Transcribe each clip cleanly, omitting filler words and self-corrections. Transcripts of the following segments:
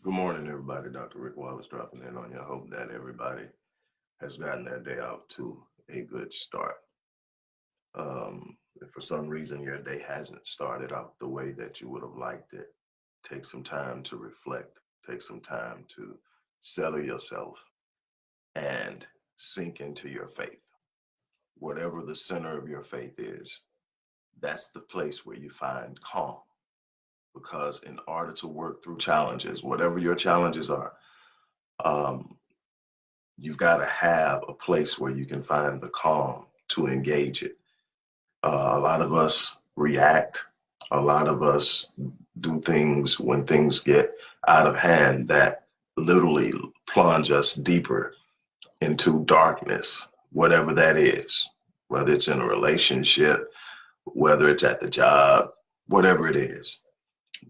Good morning, everybody. Dr. Rick Wallace dropping in on you. I hope that everybody has gotten their day out to a good start. If for some reason your day hasn't started out the way that you would have liked it, take some time to reflect, take some time to settle yourself and sink into your faith. Whatever the center of your faith is, that's the place where you find calm. Because in order to work through challenges, whatever your challenges are, um, you've got to have a place where you can find the calm to engage it. A lot of us react. A lot of us do things when things get out of hand that literally plunge us deeper into darkness, whatever that is, whether it's in a relationship, whether it's at the job, whatever it is.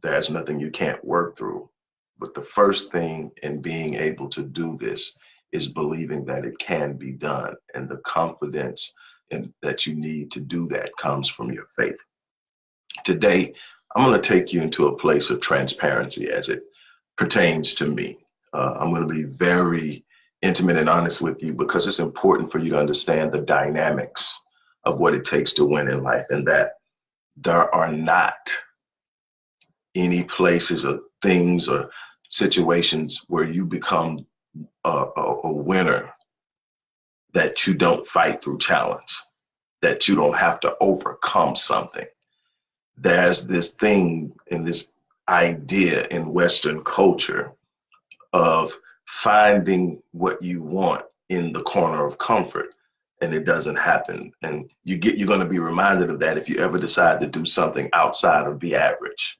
There's nothing you can't work through. But the first thing in being able to do this is believing that it can be done. And the confidence that you need to do that comes from your faith. Today, I'm going to take you into a place of transparency as it pertains to me. I'm going to be very intimate and honest with you because it's important for you to understand the dynamics of what it takes to win in life, and that there are not any places or things or situations where you become a winner that you don't fight through challenge, that you don't have to overcome something. There's this thing in this idea in Western culture of finding what you want in the corner of comfort, and it doesn't happen. And you're going to be reminded of that if you ever decide to do something outside of the average.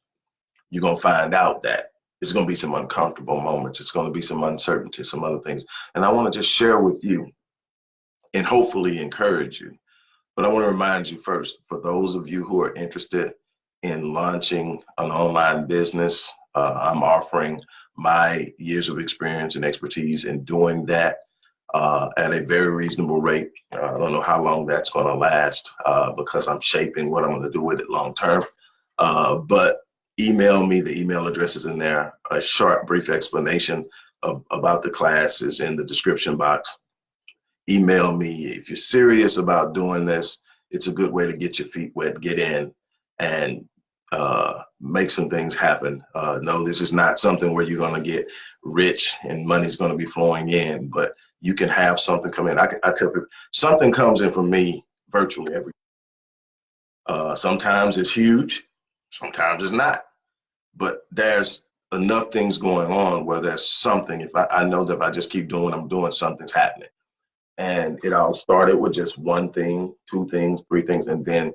You're going to find out that it's going to be some uncomfortable moments. It's going to be some uncertainty, some other things. And I want to just share with you and hopefully encourage you. But I want to remind you first, for those of you who are interested in launching an online business, I'm offering my years of experience and expertise in doing that at a very reasonable rate. I don't know how long that's going to last because I'm shaping what I'm going to do with it long term. But email me. The email address is in there. A short, brief explanation about the class is in the description box. Email me if you're serious about doing this. It's a good way to get your feet wet, get in, and make some things happen. No, this is not something where you're going to get rich and money's going to be flowing in, but you can have something come in. I tell people something comes in from me virtually every. Sometimes it's huge, sometimes it's not. But there's enough things going on where there's something. If I know that if I just keep doing, I'm doing, something's happening. And it all started with just one thing, two things, three things, and then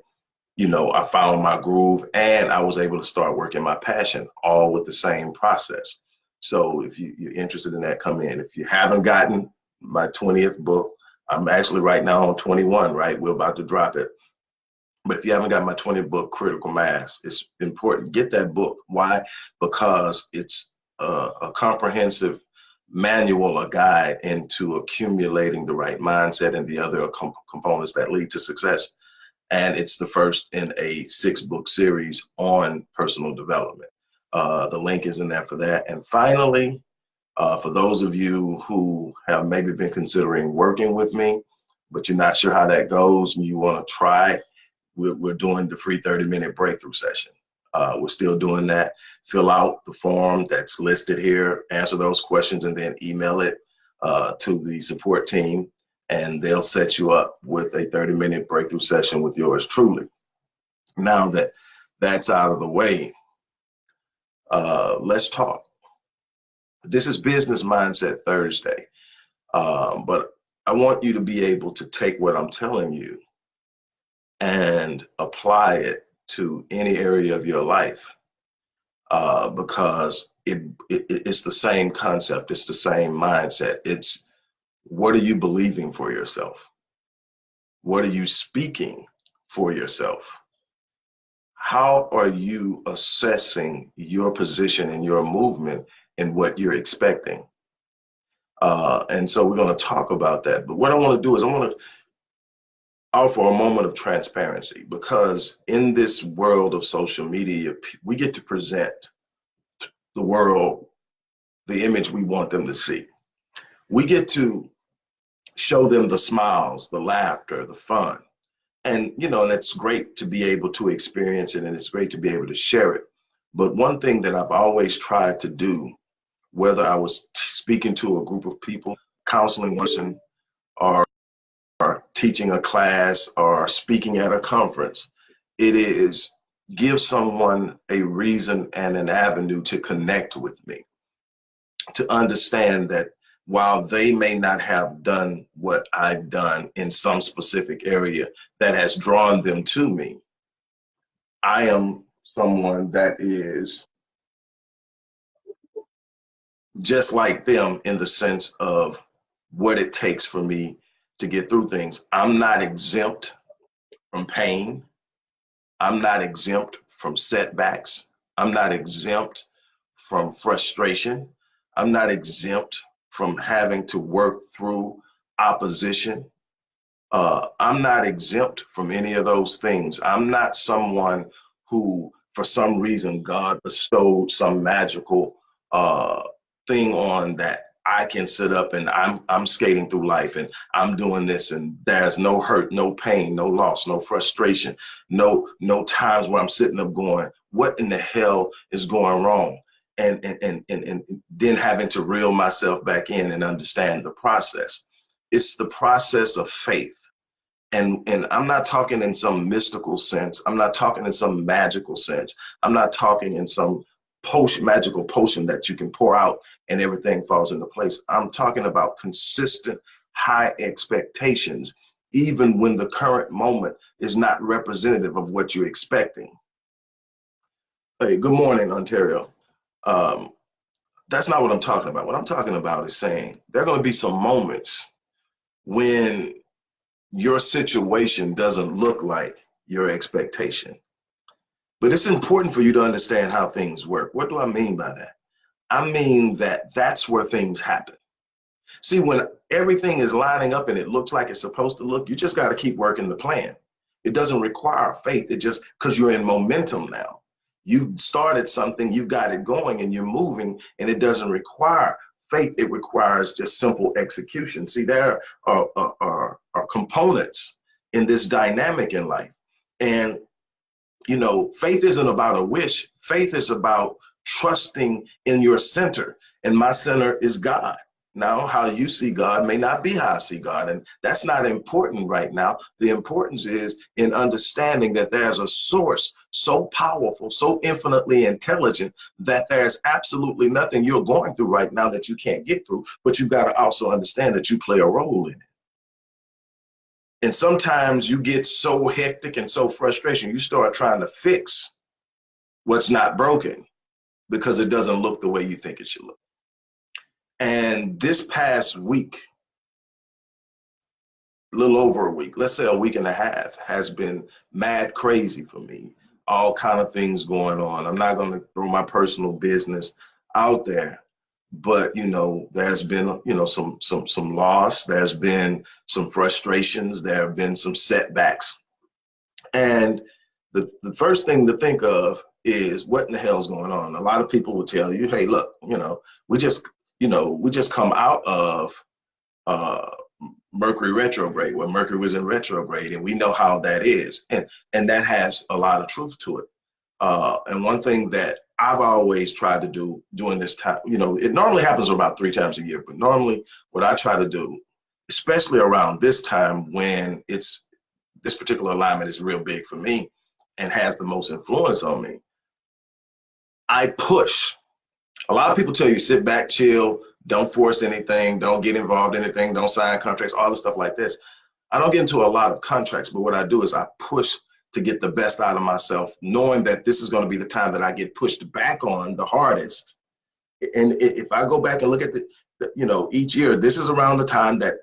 I found my groove and I was able to start working my passion all with the same process. So if you're interested in that, come in. If you haven't gotten my 20th book, I'm actually right now on 21, right? We're about to drop it. But if you haven't got my 20th book, Critical Mass, it's important. Get that book. Why? Because it's a comprehensive manual, a guide into accumulating the right mindset and the other components that lead to success. And it's the first in a 6-book series on personal development. The link is in there for that. And finally, for those of you who have maybe been considering working with me, but you're not sure how that goes and you want to try, we're doing the free 30-minute breakthrough session. We're still doing that. Fill out the form that's listed here, answer those questions, and then email it to the support team, and they'll set you up with a 30-minute breakthrough session with yours truly. Now that that's out of the way, let's talk. This is Business Mindset Thursday, but I want you to be able to take what I'm telling you and apply it to any area of your life because it's the same concept. It's the same mindset. It's what are you believing for yourself? What are you speaking for yourself? How are you assessing your position and your movement and what you're expecting? And so we're going to talk about that. But what I want to do is I want to offer a moment of transparency because in this world of social media, we get to present the world the image we want them to see. We get to show them the smiles, the laughter, the fun. And, and it's great to be able to experience it, and it's great to be able to share it. But one thing that I've always tried to do, whether I was speaking to a group of people, counseling person, or teaching a class, or speaking at a conference, it is give someone a reason and an avenue to connect with me, to understand that while they may not have done what I've done in some specific area that has drawn them to me, I am someone that is just like them in the sense of what it takes for me to get through things. I'm not exempt from pain. I'm not exempt from setbacks. I'm not exempt from frustration. I'm not exempt from having to work through opposition. I'm not exempt from any of those things. I'm not someone who, for some reason, God bestowed some magical thing on that I can sit up and I'm skating through life and I'm doing this, and there's no hurt, no pain, no loss, no frustration, no times where I'm sitting up going, what in the hell is going wrong? And then having to reel myself back in and understand the process. It's the process of faith. And I'm not talking in some mystical sense. I'm not talking in some magical sense. I'm not talking in some magical potion that you can pour out and everything falls into place. I'm talking about consistent high expectations, even when the current moment is not representative of what you're expecting. Hey, good morning, Ontario. Um, that's not what I'm talking about. What I'm talking about is saying there are going to be some moments when your situation doesn't look like your expectation. But it's important for you to understand how things work. What do I mean by that? I mean that that's where things happen. See, when everything is lining up and it looks like it's supposed to look, you just got to keep working the plan. It doesn't require faith. It just, because you're in momentum now. You've started something, you've got it going and you're moving, and it doesn't require faith. It requires just simple execution. See, there are components in this dynamic in life. And faith isn't about a wish. Faith is about trusting in your center. And my center is God. Now, how you see God may not be how I see God. And that's not important right now. The importance is in understanding that there's a source so powerful, so infinitely intelligent, that there's absolutely nothing you're going through right now that you can't get through. But you've got to also understand that you play a role in it. And sometimes you get so hectic and so frustration, you start trying to fix what's not broken because it doesn't look the way you think it should look. And this past week, a little over a week, let's say a week and a half, has been mad crazy for me. All kind of things going on. I'm not going to throw my personal business out there, but there's been some loss. There's been some frustrations. There have been some setbacks, and the first thing to think of is what in the hell's going on. A lot of people will tell you, hey, look, we just come out of Mercury retrograde, where Mercury was in retrograde, and we know how that is, and that has a lot of truth to it. And one thing that I've always tried to do during this time, it normally happens about 3 times a year, but normally what I try to do, especially around this time when this particular alignment is real big for me and has the most influence on me, I push. A lot of people tell you sit back, chill, don't force anything, don't get involved in anything, don't sign contracts, all the stuff like this. I don't get into a lot of contracts, but what I do is I push to get the best out of myself, knowing that this is going to be the time that I get pushed back on the hardest. And if I go back and look at each year, this is around the time that,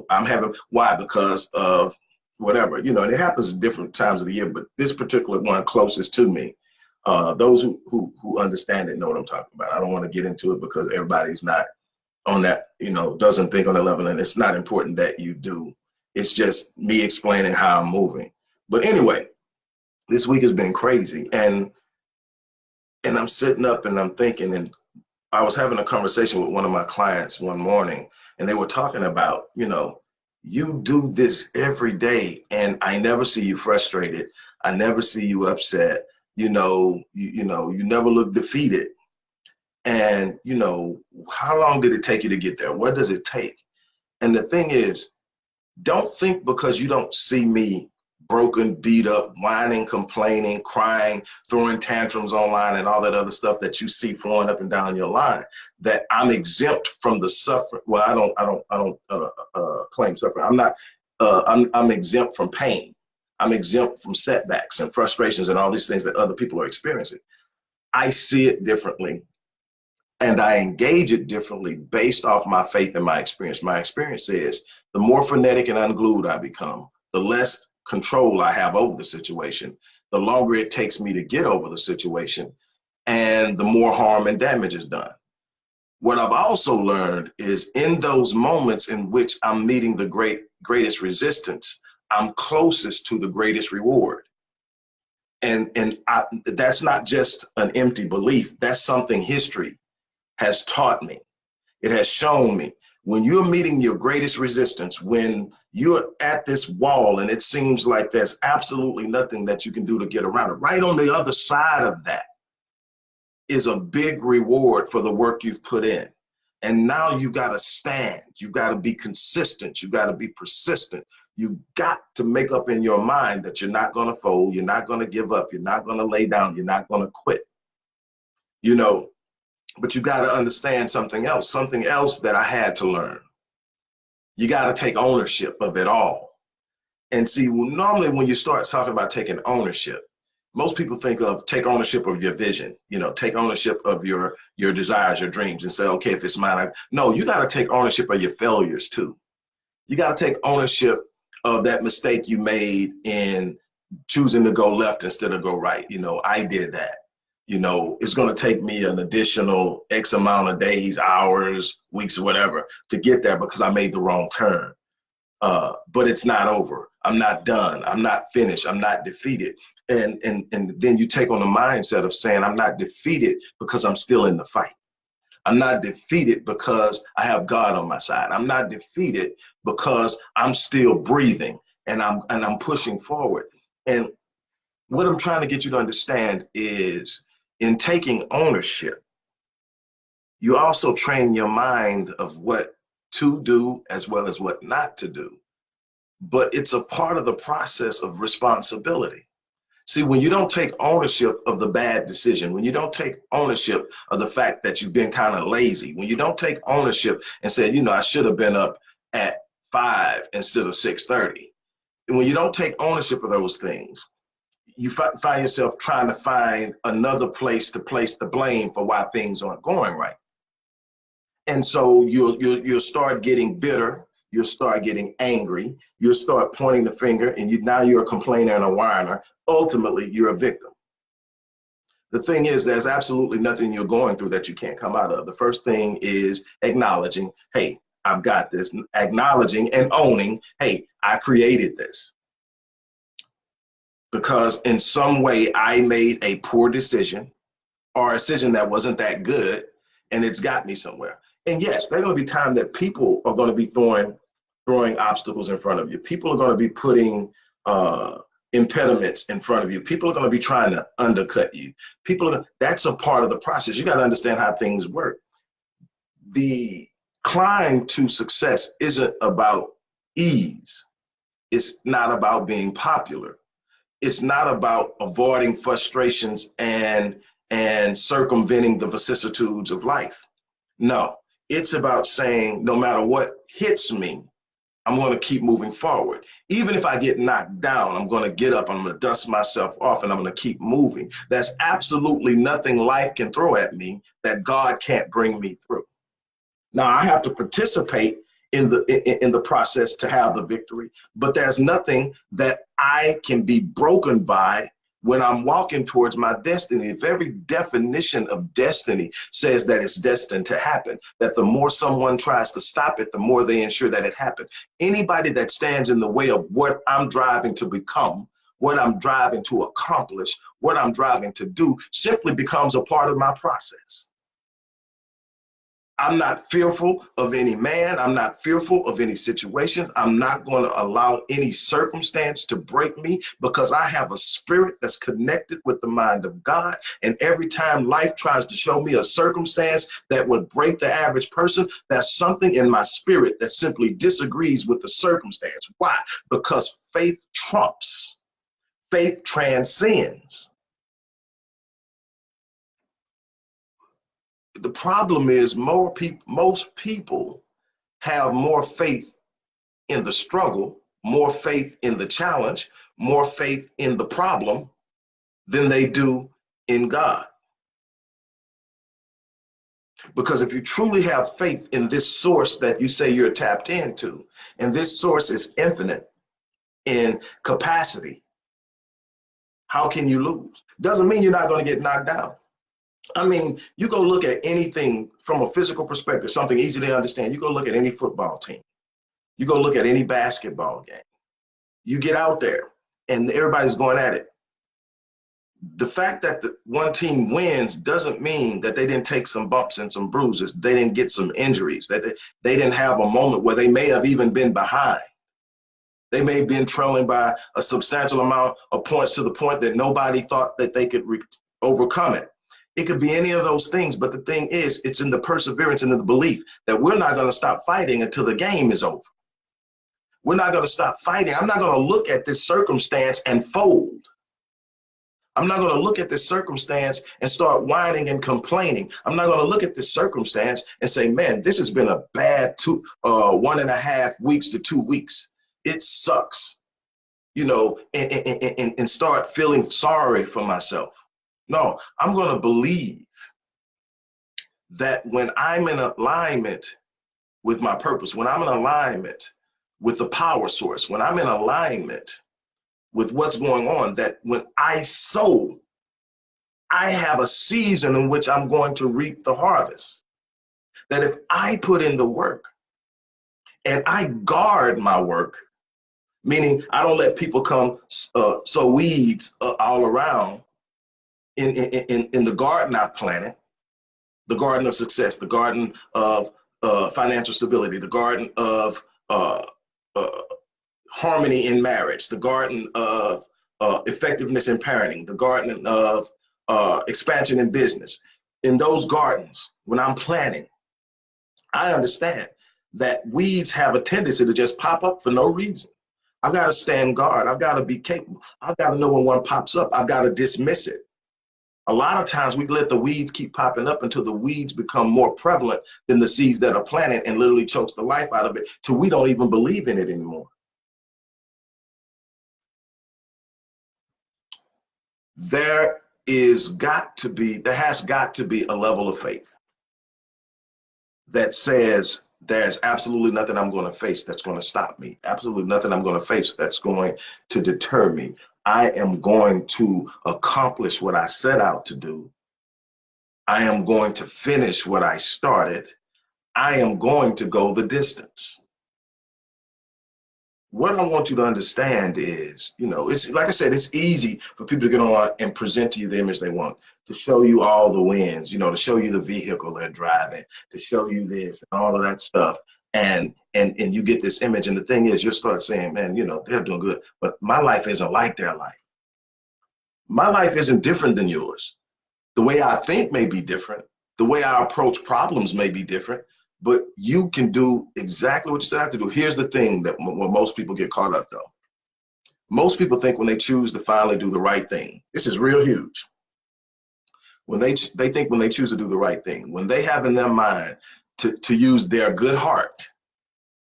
I'm having, why? Because of whatever, and it happens at different times of the year, but this particular one closest to me, those who understand it know what I'm talking about. I don't want to get into it because everybody's not on that, doesn't think on that level, and it's not important that you do. It's just me explaining how I'm moving. But anyway, this week has been crazy, and I'm sitting up and I'm thinking, and I was having a conversation with one of my clients one morning, and they were talking about, you do this every day, and I never see you frustrated. I never see you upset. You never look defeated. And, how long did it take you to get there? What does it take? And the thing is, don't think because you don't see me broken, beat up, whining, complaining, crying, throwing tantrums online and all that other stuff that you see flowing up and down your line, that I'm exempt from the suffering. Well, I don't claim suffering. I'm not. I'm exempt from pain. I'm exempt from setbacks and frustrations and all these things that other people are experiencing. I see it differently, and I engage it differently based off my faith and my experience. My experience says the more frenetic and unglued I become, the less control I have over the situation, the longer it takes me to get over the situation, and the more harm and damage is done. What I've also learned is in those moments in which I'm meeting the greatest resistance, I'm closest to the greatest reward. And that's not just an empty belief. That's something history has taught me. It has shown me when you're meeting your greatest resistance, when you're at this wall and it seems like there's absolutely nothing that you can do to get around it, right on the other side of that is a big reward for the work you've put in. And now you've got to stand. You've got to be consistent. You've got to be persistent. You've got to make up in your mind that you're not going to fold. You're not going to give up. You're not going to lay down. You're not going to quit. But you got to understand something else that I had to learn. You got to take ownership of it all. And see, normally when you start talking about taking ownership, most people think of take ownership of your vision, take ownership of your desires, your dreams, and say, okay, if it's mine, no, you got to take ownership of your failures too. You got to take ownership of that mistake you made in choosing to go left instead of go right. I did that. It's going to take me an additional X amount of days, hours, weeks, or whatever to get there because I made the wrong turn. But it's not over. I'm not done. I'm not finished. I'm not defeated. And then you take on the mindset of saying, I'm not defeated because I'm still in the fight. I'm not defeated because I have God on my side. I'm not defeated because I'm still breathing and I'm pushing forward. And what I'm trying to get you to understand is in taking ownership, you also train your mind of what to do as well as what not to do. But it's a part of the process of responsibility. See, when you don't take ownership of the bad decision, when you don't take ownership of the fact that you've been kind of lazy, when you don't take ownership and say, I should have been up at 5 instead of 6:30, and when you don't take ownership of those things, you find yourself trying to find another place to place the blame for why things aren't going right. And so you'll start getting bitter, you'll start getting angry, you'll start pointing the finger, and now you're a complainer and a whiner. Ultimately, you're a victim. The thing is, there's absolutely nothing you're going through that you can't come out of. The first thing is acknowledging, hey, I've got this. Acknowledging and owning, hey, I created this. Because in some way I made a poor decision or a decision that wasn't that good, and it's got me somewhere. And yes, there's going to be time that people are going to be throwing obstacles in front of you. People are going to be putting impediments in front of you. People are going to be trying to undercut you. That's a part of the process. You got to understand how things work. The climb to success isn't about ease. It's not about being popular. It's not about avoiding frustrations and circumventing the vicissitudes of life. No, it's about saying, no matter what hits me, I'm going to keep moving forward. Even if I get knocked down, I'm going to get up, I'm going to dust myself off, and I'm going to keep moving. There's absolutely nothing life can throw at me that God can't bring me through. Now, I have to participate in the process to have the victory, but there's nothing that I can be broken by when I'm walking towards my destiny. The very definition of destiny says that it's destined to happen, that the more someone tries to stop it, the more they ensure that it happens. Anybody that stands in the way of what I'm driving to become, what I'm driving to accomplish, what I'm driving to do, simply becomes a part of my process. I'm not fearful of any man. I'm not fearful of any situations. I'm not going to allow any circumstance to break me because I have a spirit that's connected with the mind of God. And every time life tries to show me a circumstance that would break the average person, that's something in my spirit that simply disagrees with the circumstance. Why? Because faith trumps, faith transcends. The problem is most people have more faith in the struggle, more faith in the challenge, more faith in the problem than they do in God. Because if you truly have faith in this source that you say you're tapped into, and this source is infinite in capacity, how can you lose? Doesn't mean you're not going to get knocked down. I mean, you go look at anything from a physical perspective, something easy to understand. You go look at any football team. You go look at any basketball game. You get out there and everybody's going at it. The fact that the one team wins doesn't mean that they didn't take some bumps and some bruises. They didn't get some injuries, that they didn't have a moment where they may have even been behind. They may have been trailing by a substantial amount of points to the point that nobody thought that they could overcome it. It could be any of those things, but the thing is, it's in the perseverance and in the belief that we're not going to stop fighting until the game is over. We're not going to stop fighting. I'm not going to look at this circumstance and fold. I'm not going to look at this circumstance and start whining and complaining. I'm not going to look at this circumstance and say, man, this has been a bad 1.5 weeks to 2 weeks. It sucks, and start feeling sorry for myself. No, I'm going to believe that when I'm in alignment with my purpose, when I'm in alignment with the power source, when I'm in alignment with what's going on, that when I sow, I have a season in which I'm going to reap the harvest. That if I put in the work and I guard my work, meaning I don't let people come sow weeds all around in the garden I've planted, the garden of success, the garden of financial stability, the garden of harmony in marriage, the garden of effectiveness in parenting, the garden of expansion in business. In those gardens, when I'm planting, I understand that weeds have a tendency to just pop up for no reason. I've got to stand guard. I've got to be capable. I've got to know when one pops up. I've got to dismiss it. A lot of times we let the weeds keep popping up until the weeds become more prevalent than the seeds that are planted and literally chokes the life out of it till we don't even believe in it anymore. There has got to be a level of faith that says there's absolutely nothing I'm going to face that's going to stop me. Absolutely nothing I'm going to face that's going to deter me. I am going to accomplish what I set out to do. I am going to finish what I started. I am going to go the distance. What I want you to understand is, it's like I said, it's easy for people to get on and present to you the image they want, to show you all the wins, to show you the vehicle they're driving, to show you this and all of that stuff. And you get this image. And the thing is, you'll start saying, man, they're doing good, but my life isn't like their life. My life isn't different than yours. The way I think may be different. The way I approach problems may be different. But you can do exactly what you set out to do. Here's the thing that where most people get caught up, though. Most people think when they choose to finally do the right thing, this is real huge. When they think when they choose to do the right thing, when they have in their mind to use their good heart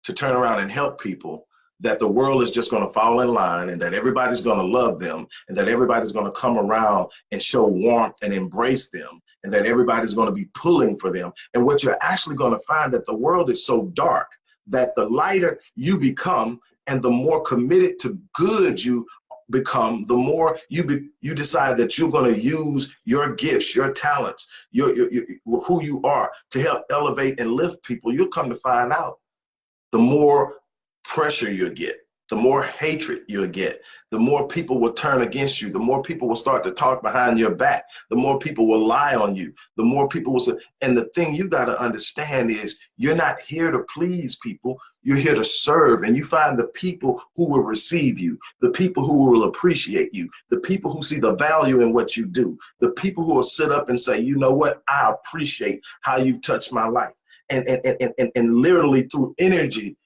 to turn around and help people, that the world is just going to fall in line and that everybody's going to love them and that everybody's going to come around and show warmth and embrace them and that everybody's going to be pulling for them. And what you're actually going to find that the world is so dark that the lighter you become and the more committed to good you become, the more you decide that you're going to use your gifts, your talents, your who you are to help elevate and lift people. You'll come to find out the more pressure you get, the more hatred you'll get, the more people will turn against you, the more people will start to talk behind your back, the more people will lie on you, the more people will say, and the thing you got to understand is you're not here to please people, you're here to serve, and you find the people who will receive you, the people who will appreciate you, the people who see the value in what you do, the people who will sit up and say, you know what, I appreciate how you've touched my life, and literally through energy,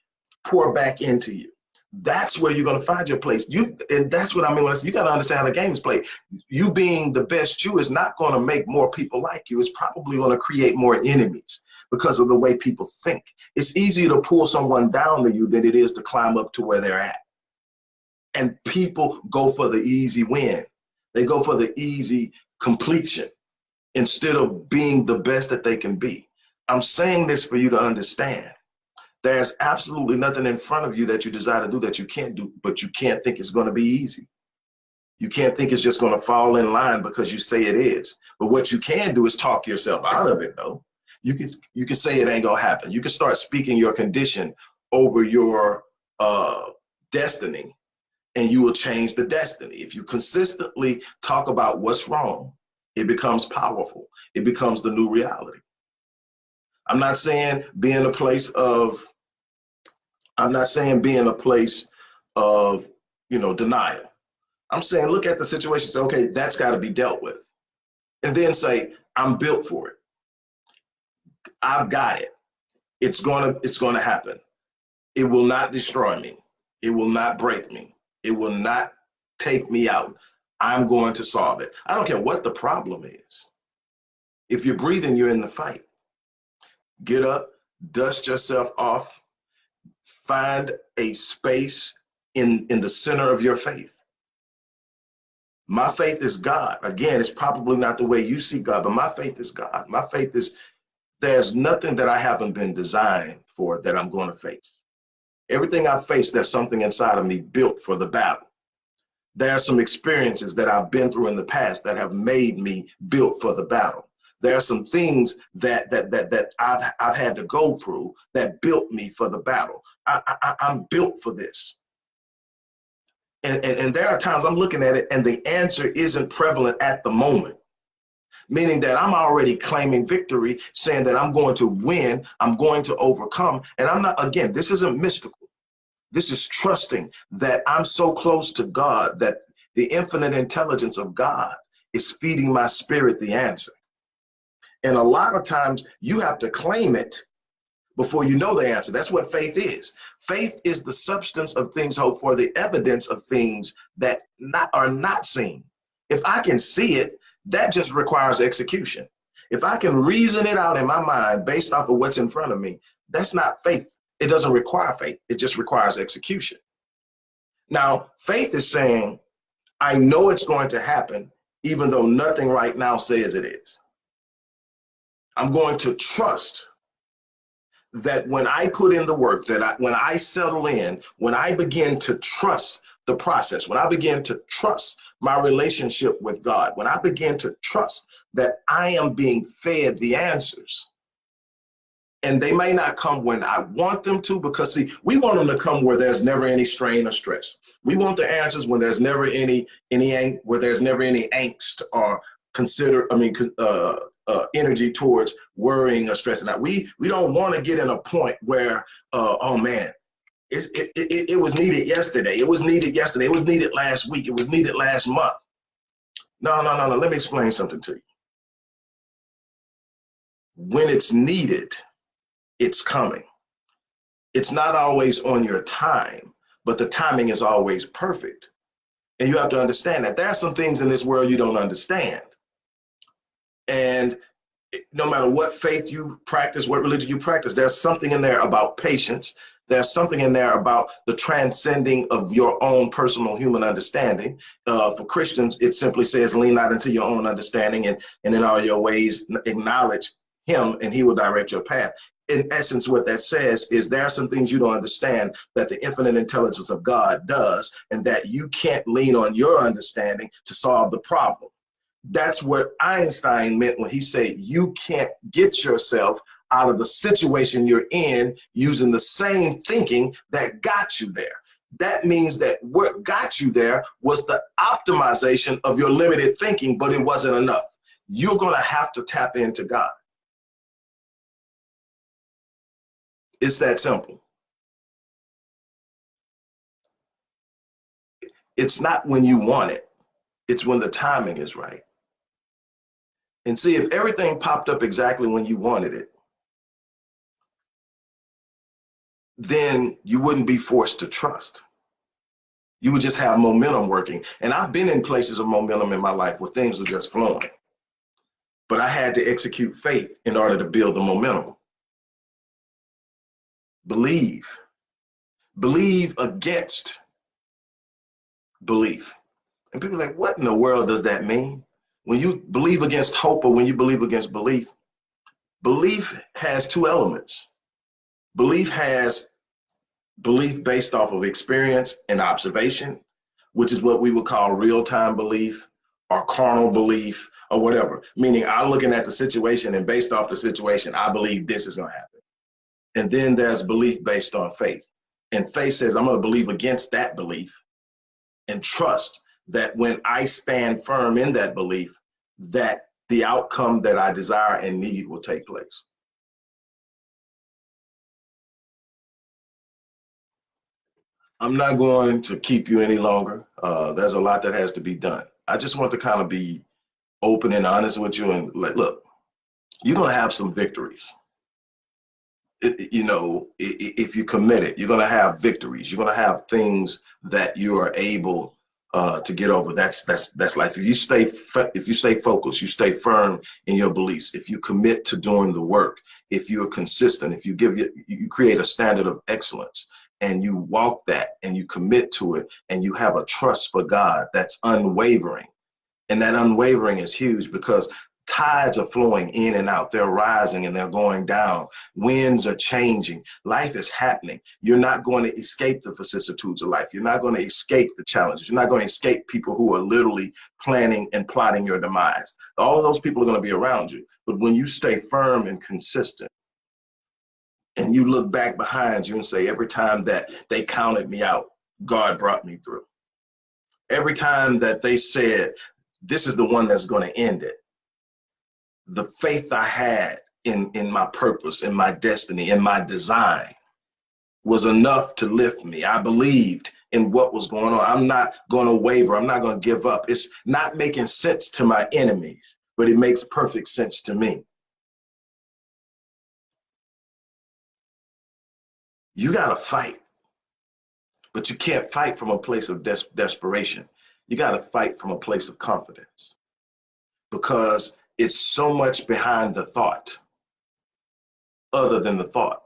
pour back into you. That's where you're going to find your place. And that's what I mean when I say you got to understand how the game is played. You being the best you is not going to make more people like you. It's probably going to create more enemies because of the way people think. It's easier to pull someone down to you than it is to climb up to where they're at. And people go for the easy win. They go for the easy completion instead of being the best that they can be. I'm saying this for you to understand. There's absolutely nothing in front of you that you desire to do that you can't do, but you can't think it's going to be easy. You can't think it's just going to fall in line because you say it is. But what you can do is talk yourself out of it, though. You can say it ain't going to happen. You can start speaking your condition over your destiny, and you will change the destiny. If you consistently talk about what's wrong, it becomes powerful. It becomes the new reality. I'm not saying be in a place of denial. I'm saying look at the situation, say, okay, that's got to be dealt with. And then say, I'm built for it. I've got it. It's gonna happen. It will not destroy me. It will not break me. It will not take me out. I'm going to solve it. I don't care what the problem is. If you're breathing, you're in the fight. Get up, dust yourself off, find a space in the center of your faith. My faith is God. Again, it's probably not the way you see God, but my faith is God. My faith is there's nothing that I haven't been designed for that I'm going to face. Everything I face, there's something inside of me built for the battle. There are some experiences that I've been through in the past that have made me built for the battle. There are some things that I've had to go through that built me for the battle. I'm built for this. And there are times I'm looking at it and the answer isn't prevalent at the moment, meaning that I'm already claiming victory, saying that I'm going to win, I'm going to overcome. And I'm not, again, this isn't mystical. This is trusting that I'm so close to God that the infinite intelligence of God is feeding my spirit the answer. And a lot of times you have to claim it before you know the answer. That's what faith is. Faith is the substance of things hoped for, the evidence of things that are not seen. If I can see it, that just requires execution. If I can reason it out in my mind based off of what's in front of me, that's not faith. It doesn't require faith. It just requires execution. Now, faith is saying, I know it's going to happen, even though nothing right now says it is. I'm going to trust that when I put in the work, when I settle in, when I begin to trust the process, when I begin to trust my relationship with God, when I begin to trust that I am being fed the answers, and they may not come when I want them to, because see, we want them to come where there's never any strain or stress. We want the answers when there's never any angst or energy towards worrying or stressing out. We don't want to get in a point where, oh man, it was needed yesterday. It was needed yesterday. It was needed last week. It was needed last month. No. Let me explain something to you. When it's needed, it's coming. It's not always on your time, but the timing is always perfect. And you have to understand that there are some things in this world you don't understand. And no matter what faith you practice, what religion you practice, there's something in there about patience. There's something in there about the transcending of your own personal human understanding. For Christians, it simply says, lean not into your own understanding, and in all your ways acknowledge him, and he will direct your path. In essence, what that says is there are some things you don't understand that the infinite intelligence of God does, and that you can't lean on your understanding to solve the problem. That's what Einstein meant when he said you can't get yourself out of the situation you're in using the same thinking that got you there. That means that what got you there was the optimization of your limited thinking, but it wasn't enough. You're going to have to tap into God. It's that simple. It's not when you want it, it's when the timing is right. And see, if everything popped up exactly when you wanted it, then you wouldn't be forced to trust. You would just have momentum working. And I've been in places of momentum in my life where things were just flowing. But I had to execute faith in order to build the momentum. Believe. Believe against belief. And people are like, what in the world does that mean? When you believe against hope or when you believe against belief, belief has two elements. Belief has belief based off of experience and observation, which is what we would call real-time belief or carnal belief or whatever. Meaning I'm looking at the situation and based off the situation, I believe this is going to happen. And then there's belief based on faith. And faith says, I'm going to believe against that belief and trust that when I stand firm in that belief, that the outcome that I desire and need will take place. I'm not going to keep you any longer. There's a lot that has to be done. I just want to kind of be open and honest with you and look, you're going to have some victories. If you commit it, you're going to have victories. You're going to have things that you are able to get over. That's life. If you stay focused, you stay firm in your beliefs. If you commit to doing the work, if you are consistent, if you you create a standard of excellence and you walk that and you commit to it and you have a trust for God that's unwavering. And that unwavering is huge because tides are flowing in and out. They're rising and they're going down. Winds are changing. Life is happening. You're not going to escape the vicissitudes of life. You're not going to escape the challenges. You're not going to escape people who are literally planning and plotting your demise. All of those people are going to be around you. But when you stay firm and consistent and you look back behind you and say, every time that they counted me out, God brought me through. Every time that they said, this is the one that's going to end it, the faith I had in my purpose, in my destiny, in my design was enough to lift me. I believed in what was going on. I'm not going to waver. I'm not going to give up. It's not making sense to my enemies, but it makes perfect sense to me. You got to fight, but you can't fight from a place of desperation. You got to fight from a place of confidence because it's so much behind the thought other than the thought.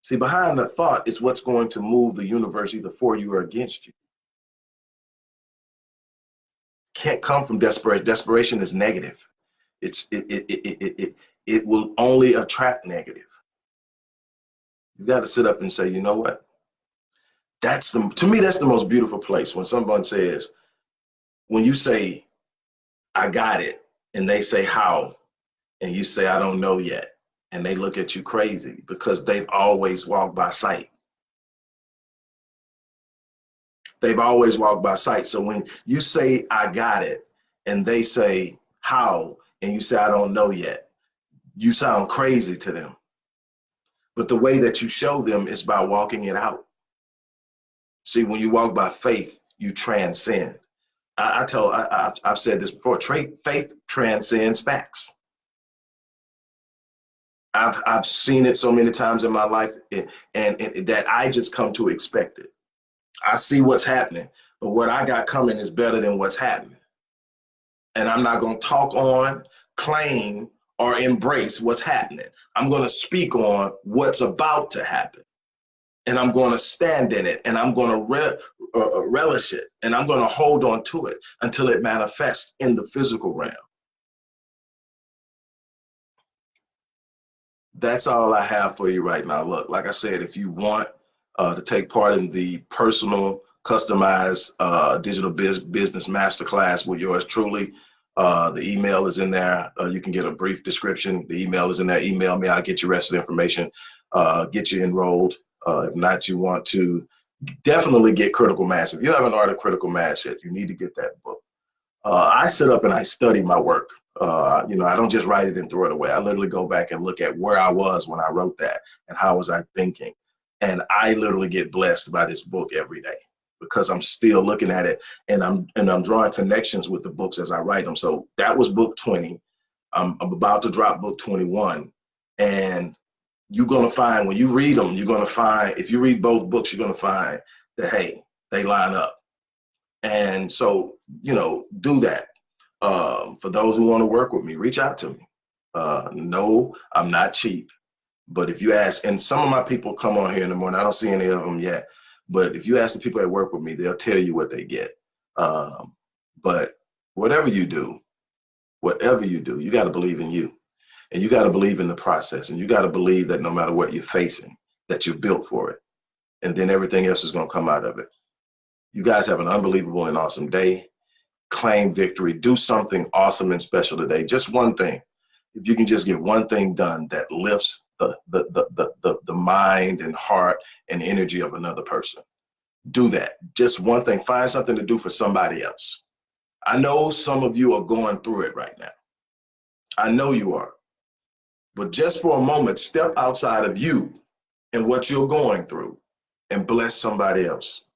See, behind the thought is what's going to move the universe either for you or against you. Can't come from desperation. Desperation is negative. It will only attract negative. You've got to sit up and say, you know what? To me, that's the most beautiful place when someone says, when you say, I got it, and they say how, and you say, I don't know yet. And they look at you crazy because they've always walked by sight. They've always walked by sight. So when you say, I got it, and they say, how, and you say, I don't know yet, you sound crazy to them. But the way that you show them is by walking it out. See, when you walk by faith, you transcend. I've said this before, faith transcends facts. I've seen it so many times in my life and that I just come to expect it. I see what's happening, but what I got coming is better than what's happening. And I'm not going to talk on, claim, or embrace what's happening. I'm going to speak on what's about to happen. And I'm going to stand in it, and I'm going to relish it, and I'm going to hold on to it until it manifests in the physical realm. That's all I have for you right now. Look, like I said, if you want to take part in the personal, customized digital business masterclass with yours truly, the email is in there. You can get a brief description. The email is in there. Email me. I'll get you the rest of the information, get you enrolled. If not, you want to definitely get Critical Mass. If you haven't ordered Critical Mass yet, you need to get that book. I sit up and I study my work. I don't just write it and throw it away. I literally go back and look at where I was when I wrote that and how was I thinking. And I literally get blessed by this book every day because I'm still looking at it, and I'm drawing connections with the books as I write them. So that was book 20. I'm about to drop book 21, and you're gonna find when you read them, you're gonna find if you read both books, you're gonna find that hey, they line up. And so, do that. For those who want to work with me, reach out to me. No, I'm not cheap. But if you ask, and some of my people come on here in the morning, I don't see any of them yet. But if you ask the people that work with me, they'll tell you what they get. Um, but whatever you do, you got to believe in you. And you got to believe in the process. And you got to believe that no matter what you're facing, that you're built for it. And then everything else is going to come out of it. You guys have an unbelievable and awesome day. Claim victory. Do something awesome and special today. Just one thing. If you can just get one thing done that lifts the mind and heart and energy of another person, do that. Just one thing. Find something to do for somebody else. I know some of you are going through it right now. I know you are. But just for a moment, step outside of you and what you're going through and bless somebody else.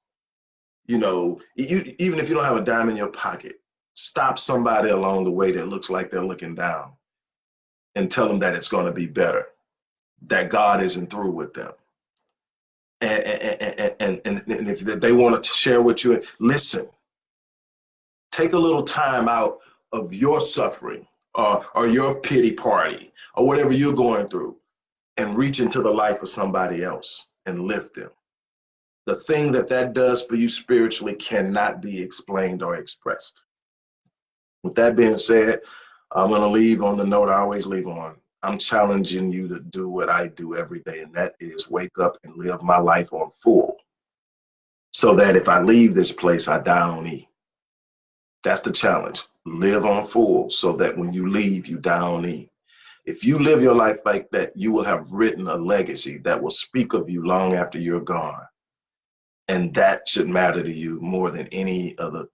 Even if you don't have a dime in your pocket, stop somebody along the way that looks like they're looking down and tell them that it's going to be better, that God isn't through with them. And if they want to share with you, listen, take a little time out of your suffering or your pity party or whatever you're going through and reach into the life of somebody else and lift them. The thing that does for you spiritually cannot be explained or expressed. With that being said, I'm going to leave on the note I always leave on. I'm challenging you to do what I do every day, and that is wake up and live my life on full so that if I leave this place, I die on E. That's the challenge. Live on full so that when you leave, you die on E. If you live your life like that, you will have written a legacy that will speak of you long after you're gone. And that should matter to you more than any of the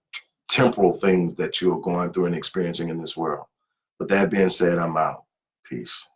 temporal things that you're going through and experiencing in this world. With that being said, I'm out. Peace.